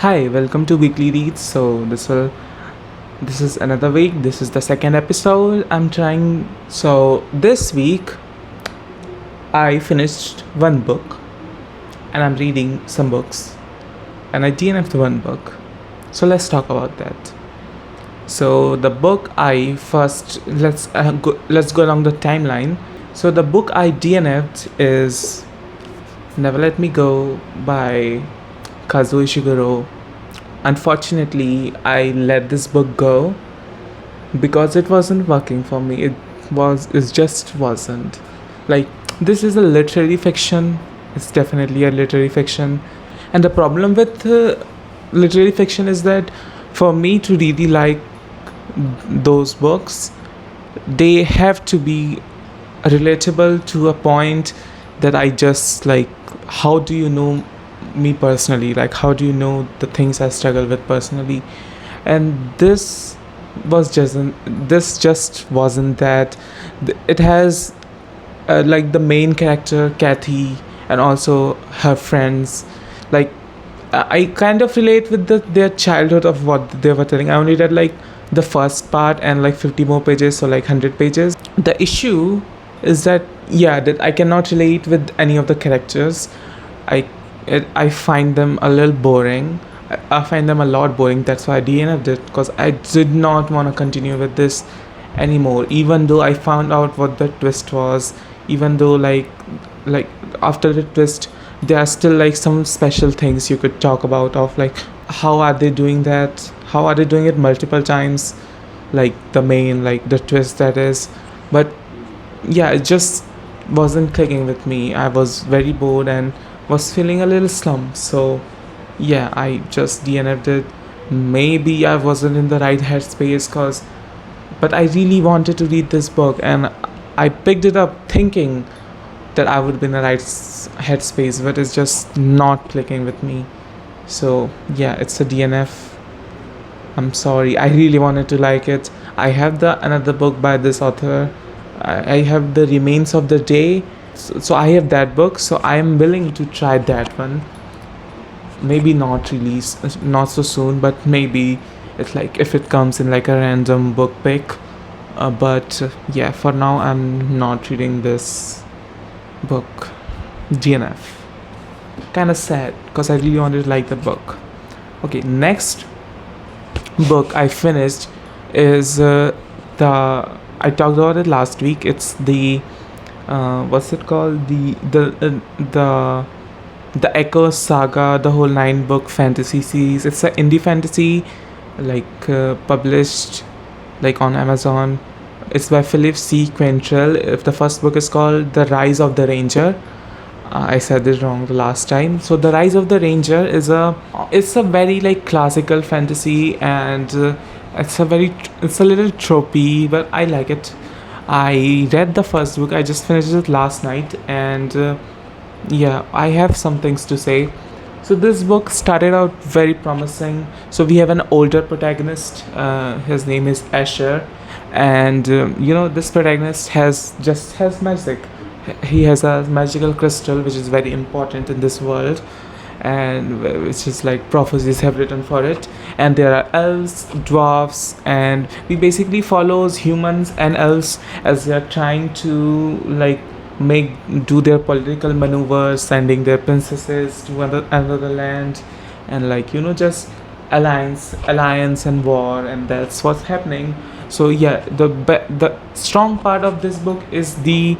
Hi, welcome to Weekly Reads. This is another week. This is the second episode I'm trying. So this week I finished one book and I'm reading some books and I DNF'd one book. So let's talk about that. So the book I first let's go along the timeline. So the book I DNF'd is Never Let Me Go by Kazuo Ishiguro. Unfortunately, I let this book go because it wasn't working for me. It just wasn't. Like, this is a literary fiction. It's definitely a literary fiction. And the problem with literary fiction is that for me to really like those books, they have to be relatable to a point that I just like. How do you know me personally? Like, how do you know the things I struggle with personally? And this just wasn't that. It has like the main character Kathy and also her friends. Like, I kind of relate with their childhood of what they were telling. I only read like the first part and like 50 more pages, so like 100 pages. The issue is that, yeah, that I cannot relate with any of the characters. I find them a little boring. I find them a lot boring. That's why I DNF'd it, because I did not want to continue with this anymore. Even though I found out what the twist was, even though like after the twist, there are still like some special things you could talk about of like how are they doing that? How are they doing it multiple times? Like the main like the twist that is, but yeah, it just wasn't clicking with me. I was very bored and was feeling a little slump. So yeah, I just DNF'd it. Maybe I wasn't in the right headspace, but I really wanted to read this book and I picked it up thinking that I would be in the right headspace, but it's just not clicking with me. So yeah, it's a DNF. I'm sorry. I really wanted to like it. I have the another book by this author. I have the Remains of the Day. So I have that book. So I am willing to try that one. Maybe not release, not so soon, but maybe it's like if it comes in like a random book pick. But yeah, for now I'm not reading this book. DNF. Kind of sad because I really wanted to like the book. Okay, next book I finished is the I talked about it last week. It's the what's it called, the Echo Saga, the whole 9 book fantasy series. It's an indie fantasy, like published like on Amazon. It's by Philip C. Quantrill. If the first book is called The Rise of the Ranger. I said this wrong the last time. So The Rise of the Ranger it's a very like classical fantasy, and it's a little tropey, but I like it. I read the first book. I just finished it last night, and yeah, I have some things to say. So this book started out very promising. So we have an older protagonist. His name is Asher, and this protagonist has magic. He has a magical crystal which is very important in this world, and which is like prophecies have written for it. And there are elves, dwarfs, and we basically follows humans and elves as they are trying to like make do their political maneuvers, sending their princesses to another land, and like just alliance and war, and that's what's happening. So yeah, the strong part of this book is the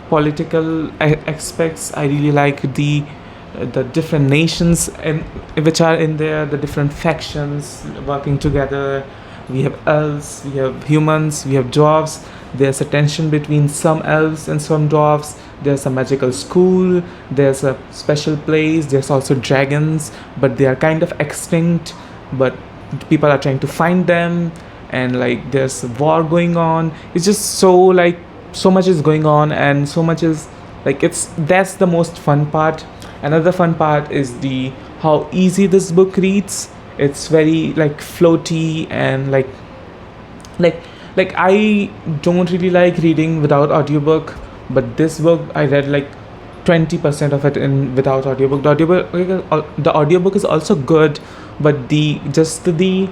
political aspects. I really like the different nations and which are in there, the different factions working together. We have elves, we have humans, we have dwarves. There's a tension between some elves and some dwarves. There's a magical school, there's a special place, there's also dragons, but they are kind of extinct, but people are trying to find them. And like there's a war going on. It's just so much is going on, and so much is like that's the most fun part. Another fun part is the how easy this book reads. It's very like floaty, and like I don't really like reading without audiobook, but this book I read like 20% of it in without audiobook. The audiobook is also good, but the just the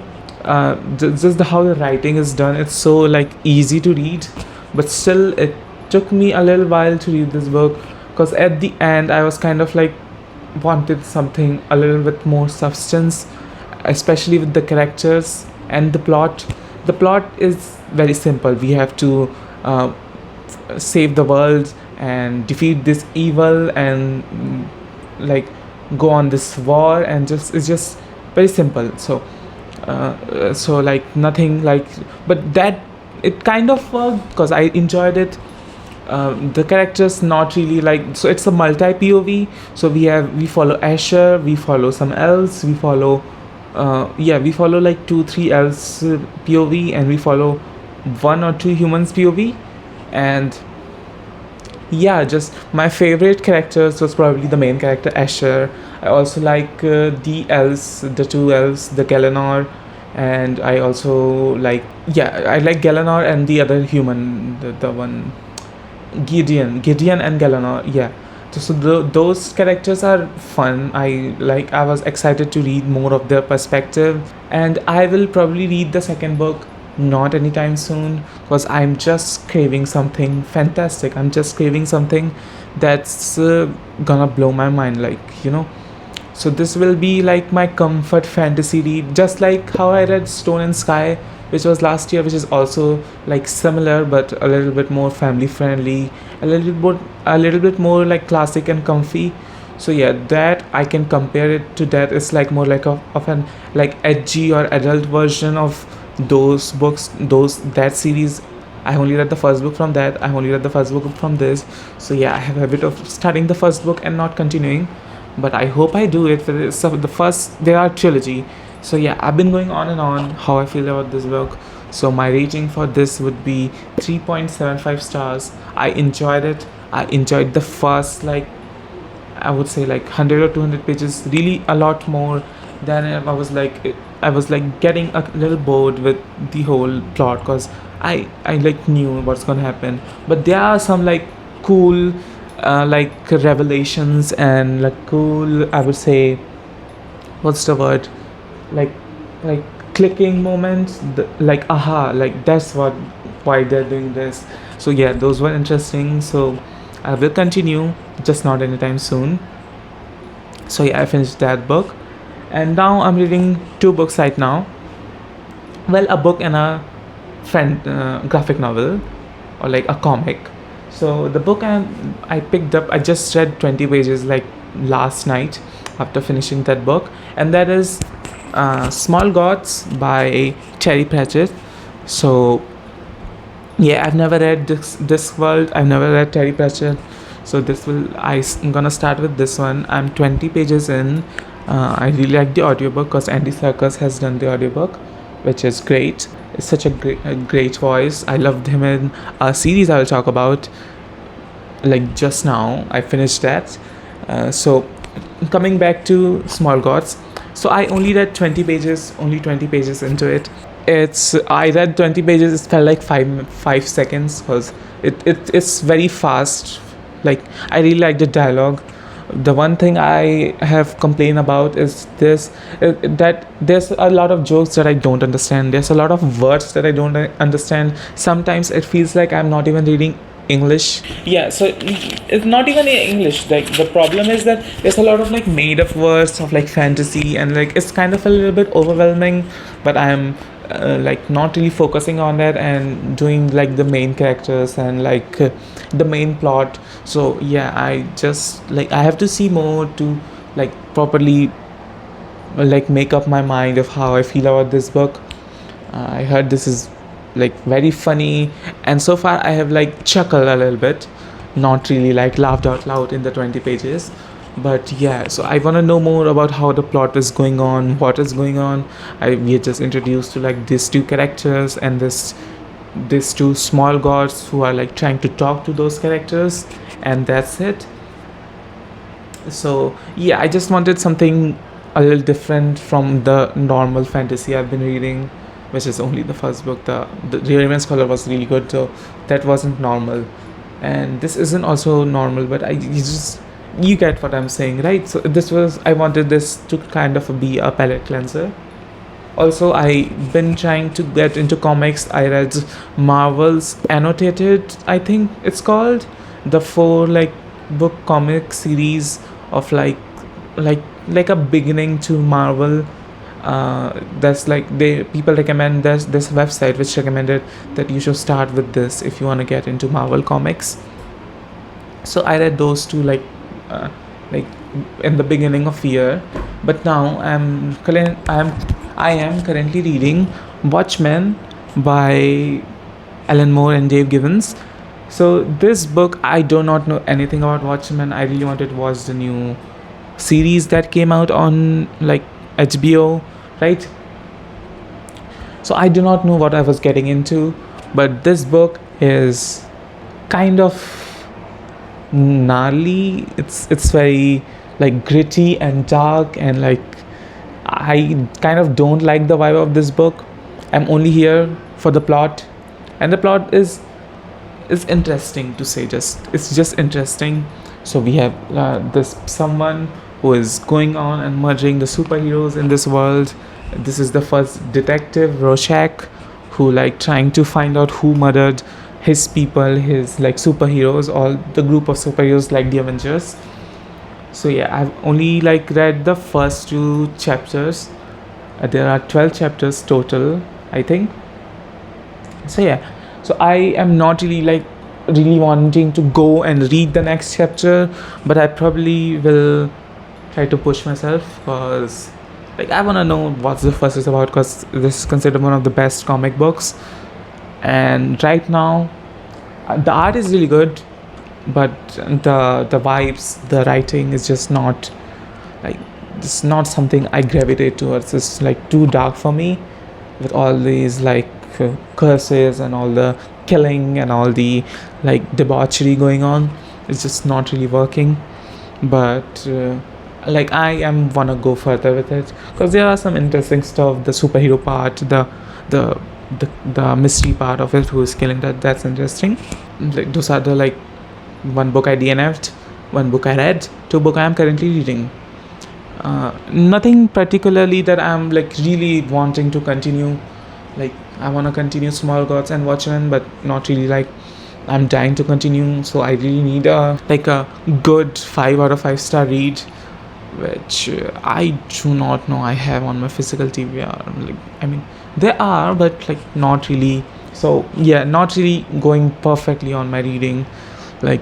just the how the writing is done, it's so like easy to read, but still it took me a little while to read this book, because at the end I was kind of like wanted something a little bit more substance, especially with the characters and the plot. The plot is very simple. We have to uh, save the world and defeat this evil, and like go on this war, and just it's just very simple. So like nothing like, but that it kind of worked because I enjoyed it. The characters not really like, so it's a multi POV. So we follow Asher, we follow some elves, we follow we follow like 2-3 elves POV, and we follow 1 or 2 humans POV. And yeah, just my favorite characters was probably the main character Asher. I also like the 2 elves, the Galanor, and I also like, yeah, I like Galanor and the other human, the one Gideon and Galanor. Yeah. Those characters are fun. I was excited to read more of their perspective, and I will probably read the second book not anytime soon, because I'm just craving something fantastic. I'm just craving something that's gonna blow my mind, like, so this will be like my comfort fantasy read, just like how I read Stone and Sky, which was last year, which is also like similar but a little bit more family friendly, a little bit more like classic and comfy. So yeah, that I can compare it to that. It's like more like of an like edgy or adult version of those books, that series. I only read the first book from that. I only read the first book from this. So yeah, I have a habit of starting the first book and not continuing, but I hope I do it for this. So the first, there are trilogy. So yeah, I've been going on and on how I feel about this book. So my rating for this would be 3.75 stars. I enjoyed it. I enjoyed the first, like, I would say like 100 or 200 pages, really a lot more than I was like getting a little bored with the whole plot, because I like knew what's gonna happen. But there are some like cool like revelations, and like cool, I would say, what's the word, like like clicking moments, like aha, like that's what, why they're doing this. So yeah, those were interesting. So I will continue, just not anytime soon. So yeah, I finished that book, and now I'm reading 2 books right now. Well, a book and a graphic novel, or like a comic. So the book I picked up, I just read 20 pages like last night after finishing that book, and that is Small Gods by Terry Pratchett. So yeah, I've never read Discworld. I've never read Terry Pratchett. So I'm gonna start with this one. I'm 20 pages in. I really like the audiobook because Andy Serkis has done the audiobook, which is great. It's such a great voice. I loved him in a series I will talk about. Like just now, I finished that. So coming back to Small Gods. So I only read 20 pages, only 20 pages into it. I read 20 pages, it felt like 5 seconds, because it's very fast. Like, I really like the dialogue. The one thing I have complained about is that there's a lot of jokes that I don't understand. There's a lot of words that I don't understand. Sometimes it feels like I'm not even reading English. Yeah, so it's not even in English. Like, the problem is that there's a lot of like made up words of like fantasy, and like it's kind of a little bit overwhelming. But I'm like not really focusing on that and doing like the main characters and like the main plot. So yeah, I have to see more to like properly like make up my mind of how I feel about this book. I heard this is like very funny, and so far I have like chuckled a little bit, not really like laughed out loud in the 20 pages. But yeah, so I want to know more about how the plot is going on, what is going on. We are just introduced to like these 2 characters, and these 2 small gods who are like trying to talk to those characters, and that's it. So yeah, I just wanted something a little different from the normal fantasy I've been reading, which is only the first book. The Raven Scholar was really good, so that wasn't normal, and this isn't also normal. But you get what I'm saying, right? So this was, I wanted this to kind of be a palate cleanser. Also, I been trying to get into comics. I read Marvel's Annotated, I think it's called, the four like book comic series of like like a beginning to Marvel. That's like, they people recommend this website which recommended that you should start with this if you want to get into Marvel comics. So I read those two uh, like in the beginning of year, but now I am currently reading Watchmen by Alan Moore and Dave Gibbons. So this book, I do not know anything about Watchmen. I really wanted to watch the new series that came out on like HBO, right? So I do not know what I was getting into, but this book is kind of gnarly. It's very like gritty and dark, and like I kind of don't like the vibe of this book. I'm only here for the plot, and the plot is interesting to say. It's just interesting. So we have this someone who is going on and merging the superheroes in this world. This is the first detective, Rorschach, who like trying to find out who murdered his people, his like superheroes, all the group of superheroes like the Avengers. So yeah, I've only like read the first two chapters. There are 12 chapters total, I think. So yeah, so I am not really like really wanting to go and read the next chapter, but I probably will try to push myself, because like I want to know what the first is about, because this is considered one of the best comic books. And right now the art is really good, but the vibes, the writing is just not like, it's not something I gravitate towards. It's like too dark for me, with all these like curses and all the killing and all the like debauchery going on. It's just not really working. But like I am wanna go further with it, because there are some interesting stuff. The superhero part, the the mystery part of it, who is killing, that's interesting. Like those are the like one book I DNF'd, one book I read, two book I am currently reading. Nothing particularly that I'm like really wanting to continue. Like I want to continue Small Gods and Watchmen, but not really like I'm dying to continue. So I really need a good 5 out of 5 star read, which I do not know I have on my physical TBR. Like I mean, there are, but like not really. So yeah, not really going perfectly on my reading. Like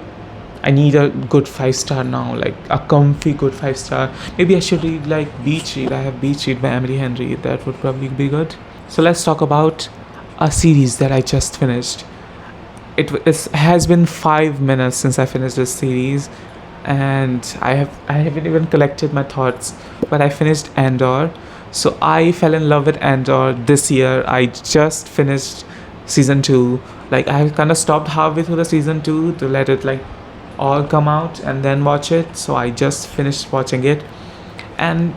I need a good 5 star now, like a comfy good 5 star. Maybe I should read like Beach Read. I have Beach Read by Emily Henry. That would probably be good. So let's talk about a series that I just finished. Has been 5 minutes since I finished this series, and I haven't even collected my thoughts. But I finished Andor. So I fell in love with Andor this year. I just finished season 2. Like I kind of stopped halfway through the season 2 to let it like all come out and then watch it. So I just finished watching it, and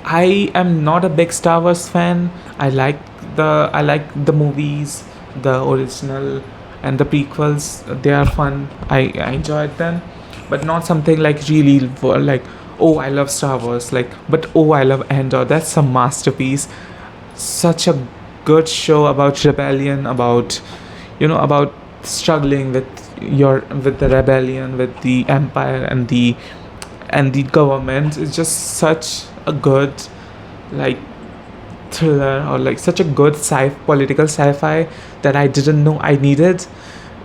I am not a big Star Wars fan. I like the movies, the original and the prequels. They are fun. I enjoyed them, but not something like really like, oh I love Star Wars, like, but oh I love Andor. That's a masterpiece. Such a good show about rebellion, about about struggling with the rebellion, with the empire and the government. It's just such a good like thriller, or like such a good political sci-fi that I didn't know I needed.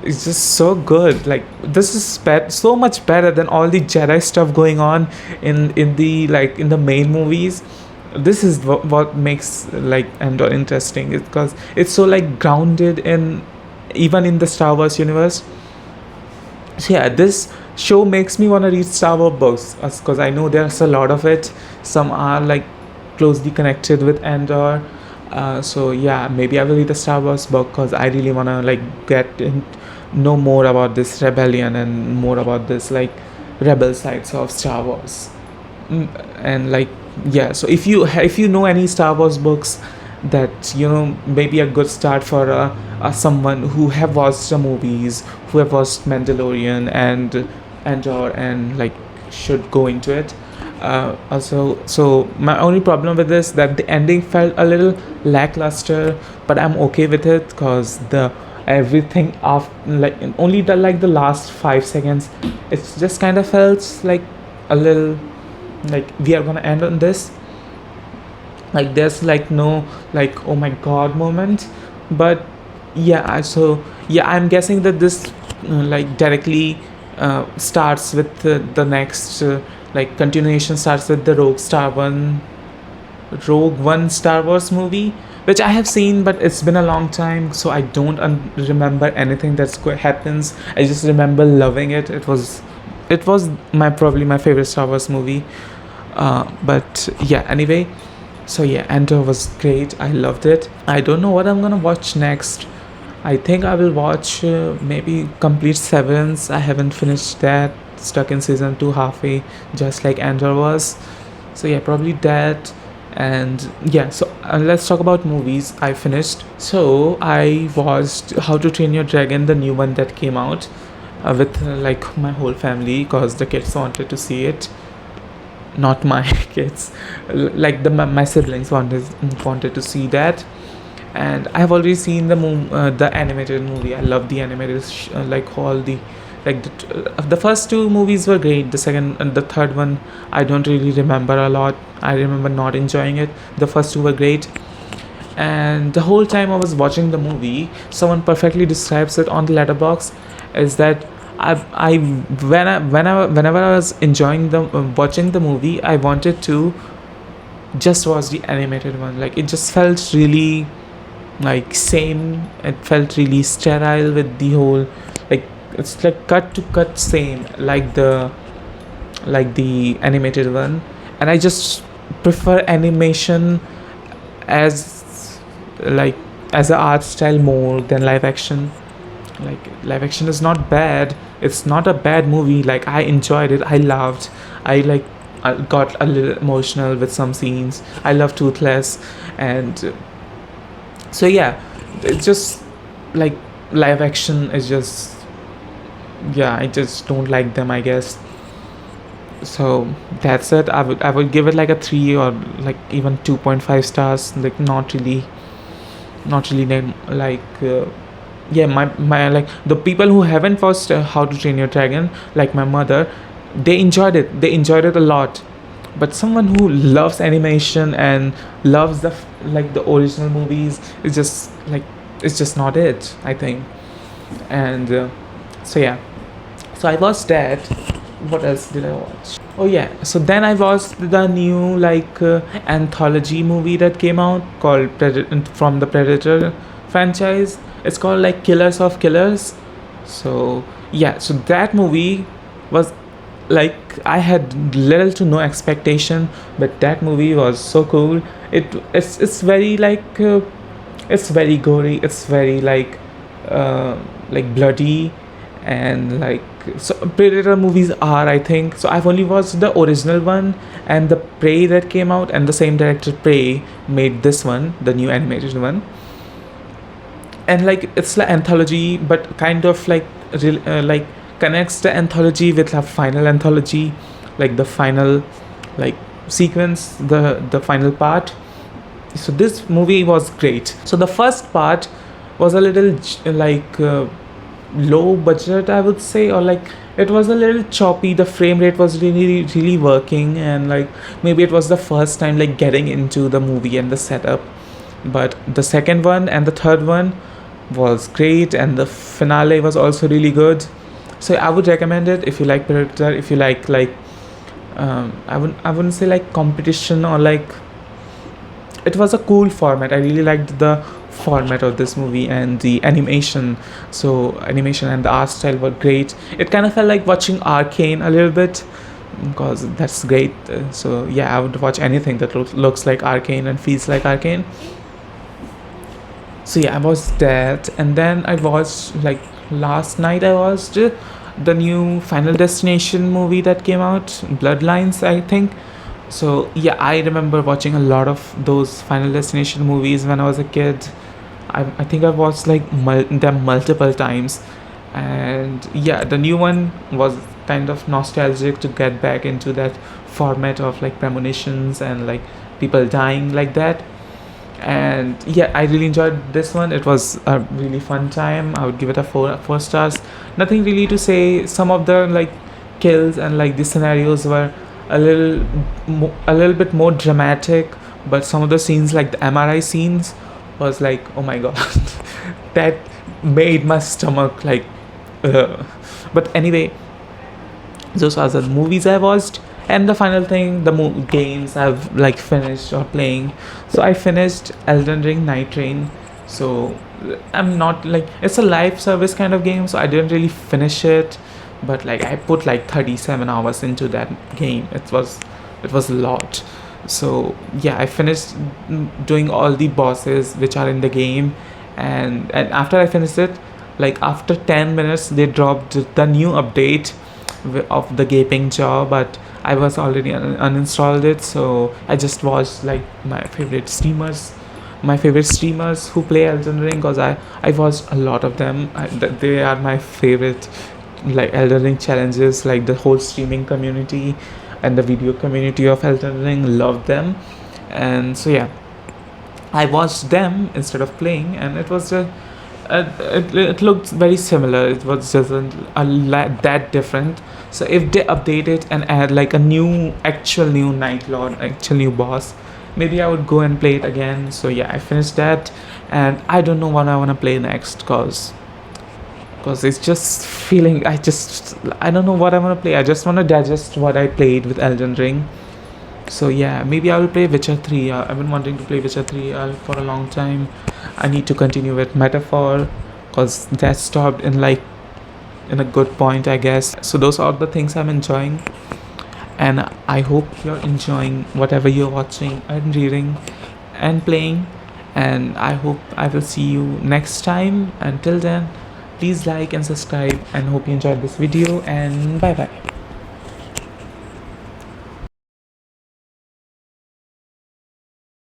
It's just so good. Like this is so much better than all the Jedi stuff going on in the main movies. This is what makes like Andor interesting, because it's so like grounded in even in the Star Wars universe. So yeah, this show makes me want to read Star Wars books, because I know there's a lot of it. Some are like closely connected with Andor. So yeah, maybe I will read the Star Wars book, because I really want to like know more about this rebellion and more about this like rebel sides of Star Wars. And like yeah, so if you know any Star Wars books that maybe a good start for someone who have watched the movies, who have watched Mandalorian and Andor and like should go into it. Also, so my only problem with this that the ending felt a little lackluster, but I'm okay with it because the everything after, like only the last 5 seconds, it's just kind of felt like a little like we are gonna end on this, like there's like no like oh my god moment. But yeah, so yeah, I'm guessing that this like directly starts with the next like continuation starts with the Rogue One Star Wars movie, which I have seen, but it's been a long time, so I don't remember anything happens. I just remember loving it. It was my probably my favorite Star Wars movie. But yeah, anyway, so yeah, Enter was great. I loved it. I don't know what I'm gonna watch next. I think I will watch maybe complete Severance. I haven't finished that. Stuck in season 2 halfway, just like Enter was. So yeah, probably that. And yeah, so let's talk about movies I finished. So I watched How to Train Your Dragon, the new one that came out, with like my whole family because the kids wanted to see it. Not my kids, like my siblings wanted to see that. And I've already seen the animated movie. I love the animated like all the like the first two movies were great. The second and the third one I don't really remember a lot. I remember not enjoying it. The first two were great. And the whole time I was watching the movie, someone perfectly describes it on the letterbox, is that whenever I was enjoying the watching the movie, I wanted to just watch the animated one. Like it just felt really like same. It felt really sterile with the whole like it's like cut to cut same like the animated one. And I just prefer animation as like as a art style more than live action. Like live action is not bad, it's not a bad movie. Like I enjoyed it, I laughed, I got a little emotional with some scenes. I love Toothless. And so yeah, it's just like live action is just, yeah, I just don't like them, I guess. So that's it. I would give it like a 3 or like even 2.5 stars. Like not really like yeah, my like the people who haven't watched How to Train Your Dragon, like my mother, they enjoyed it a lot. But someone who loves animation and loves like the original movies is just like, it's just not it, I think. And so yeah, so I watched that. What else did I watch? Oh yeah, so then I watched the new like anthology movie that came out called from the Predator franchise. It's called like Killers of Killers. So yeah, so that movie was like, I had little to no expectation, but that movie was so cool. It's very like it's very gory. It's very like bloody. And like, so Predator movies are, I think, so I've only watched the original one and the Prey that came out, and the same director Prey made this one, the new animated one. And like it's like anthology, but kind of like like connects the anthology with a final anthology, like the final like sequence, the final part. So this movie was great. So the first part was a little like low budget, I would say, or like it was a little choppy. The frame rate was really working, and like maybe it was the first time like getting into the movie and the setup. But the second one and the third one was great, and the finale was also really good. So I would recommend it if you like Predator, if you like I wouldn't say like competition, or like, it was a cool format. I really liked the format of this movie and the animation. So animation and the art style were great. It kind of felt like watching Arcane a little bit, because that's great. So yeah, I would watch anything that looks like Arcane and feels like Arcane. So yeah, I watched that. And then I watched like last night I watched the new Final Destination movie that came out, Bloodlines, I think. So yeah, I remember watching a lot of those Final Destination movies when I was a kid. I think I watched like them multiple times. And yeah, the new one was kind of nostalgic to get back into that format of like premonitions and like people dying like that. And yeah, I really enjoyed this one. It was a really fun time. I would give it a four stars. Nothing really to say. Some of the like kills and like the scenarios were a little bit more dramatic, but some of the scenes like the MRI scenes was like, oh my god, that made my stomach like but anyway, those are the movies I watched. And the final thing, the games I've like finished or playing. So I finished Elden Ring Night Train. So I'm not like, it's a live service kind of game, so I didn't really finish it, but like I put like 37 hours into that game. It was a lot. So yeah, I finished doing all the bosses which are in the game. And after I finished it, like after 10 minutes they dropped the new update of the gaping jaw, but I was already uninstalled it. So I just watched like my favorite streamers who play Elden Ring, because I watched a lot of them. They are my favorite like Elden Ring challenges. Like the whole streaming community and the video community of Elden Ring love them. And so yeah, I watched them instead of playing, and it was just it looked very similar. It was just that different. So if they update it and add like a actual new Night Lord, actual new boss, maybe I would go and play it again. So yeah, I finished that, and I don't know what I want to play next, because it's just feeling, I don't know what I want to play. I just want to digest what I played with Elden Ring. So yeah, maybe I will play Witcher 3. I've been wanting to play Witcher 3 for a long time. I need to continue with Metaphor, because that stopped in a good point, I guess. So those are the things I'm enjoying, and I hope you're enjoying whatever you're watching and reading and playing. And I hope I will see you next time. Until then, please like and subscribe, and hope you enjoyed this video, and bye bye.